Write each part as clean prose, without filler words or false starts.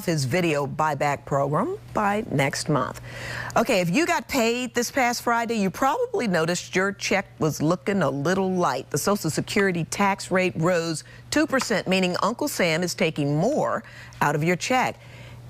his video buyback program by next month. Okay, if you got paid this past Friday, you probably noticed your check was looking a little light. The Social Security tax rate rose 2%, meaning Uncle Sam is taking more out of your check.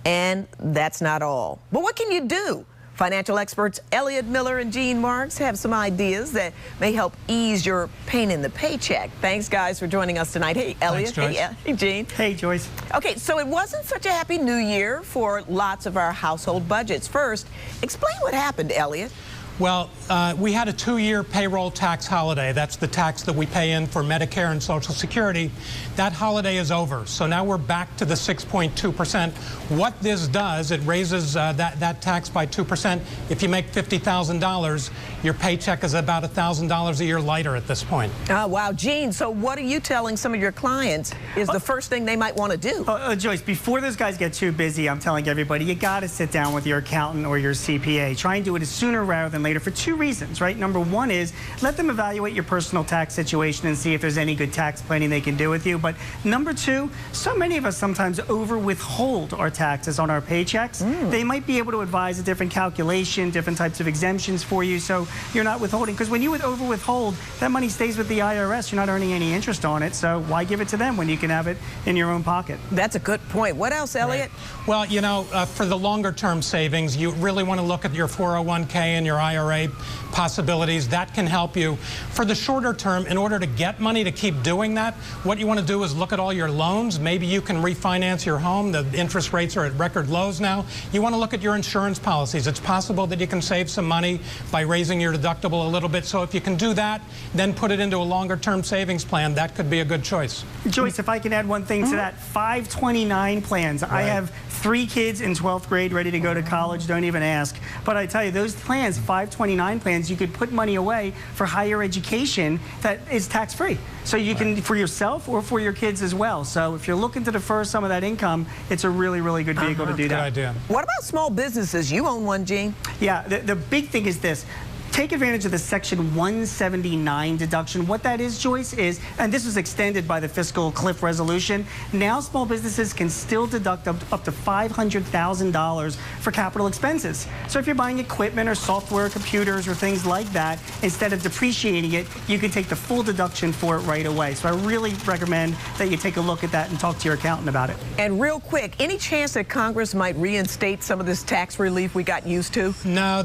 And that's not all. But what can you do? Financial experts Elliot Miller and Gene Marks have some ideas that may help ease your pain in the paycheck. Thanks, guys, for joining us tonight. Hey, Elliot. Thanks, Joyce. Hey, Gene. Hey, Joyce. Okay, so it wasn't such a happy new year for lots of our household budgets. First, explain what happened, Elliot. Well, we had a 2-year payroll tax holiday. That's the tax that we pay in for Medicare and Social Security. That holiday is over, so now we're back to the 6.2%. What this does, it raises that tax by 2%. If you make $50,000, your paycheck is about $1,000 a year lighter at this point. Oh, wow. Gene, so what are you telling some of your clients is the first thing they might want to do? Joyce, before those guys get too busy, I'm telling everybody, you got to sit down with your accountant or your CPA. Try and do it as sooner rather than later for 2 reasons, right? Number one is let them evaluate your personal tax situation and see if there's any good tax planning they can do with you. But number two, so many of us sometimes over withhold our taxes on our paychecks. They might be able to advise a different calculation, different types of exemptions for you, so you're not withholding. Because when you over withhold, that money stays with the IRS. You're not earning any interest on it, so why give it to them when you can have it in your own pocket? That's a good point. What else, Elliot? Right. Well, you know, for the longer term savings, you really want to look at your 401k and your IRA possibilities. That can help you. For the shorter term, in order to get money to keep doing that, what you want to do is look at all your loans. Maybe you can refinance your home. The interest rates are at record lows now. You want to look at your insurance policies. It's possible that you can save some money by raising your deductible a little bit. So if you can do that, then put it into a longer term savings plan. That could be a good choice. Joyce, if I can add one thing to that, 529 plans. Right. I have 3 kids in 12th grade ready to go to college. Don't even ask. But I tell you, those plans, 529 plans, you could put money away for higher education that is tax-free. So you can, for yourself or for your kids as well. So if you're looking to defer some of that income, it's a really, really good vehicle to do that. Good idea. What about small businesses? You own one, Gene. Yeah, the big thing is this. Take advantage of the Section 179 deduction. What that is, Joyce, is, and this was extended by the fiscal cliff resolution, now small businesses can still deduct up to $500,000 for capital expenses. So if you're buying equipment or software, computers, or things like that, instead of depreciating it, you can take the full deduction for it right away. So I really recommend that you take a look at that and talk to your accountant about it. And real quick, any chance that Congress might reinstate some of this tax relief we got used to? No,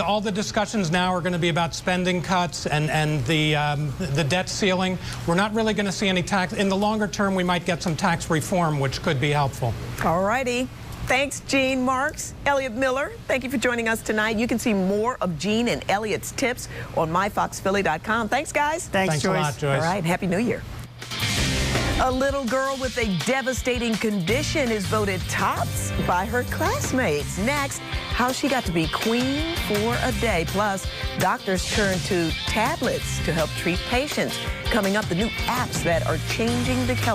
all the discussions now are going to be about spending cuts and the debt ceiling. We're not really going to see any tax. In the longer term, we might get some tax reform, which could be helpful. All righty. Thanks, Gene Marks. Elliot Miller, thank you for joining us tonight. You can see more of Gene and Elliot's tips on myfoxphilly.com. Thanks, guys. Thanks, Joyce. A lot, Joyce. All right. Happy New Year. A little girl with a devastating condition is voted tops by her classmates. Next, how she got to be queen for a day. Plus, doctors turn to tablets to help treat patients. Coming up, the new apps that are changing the health.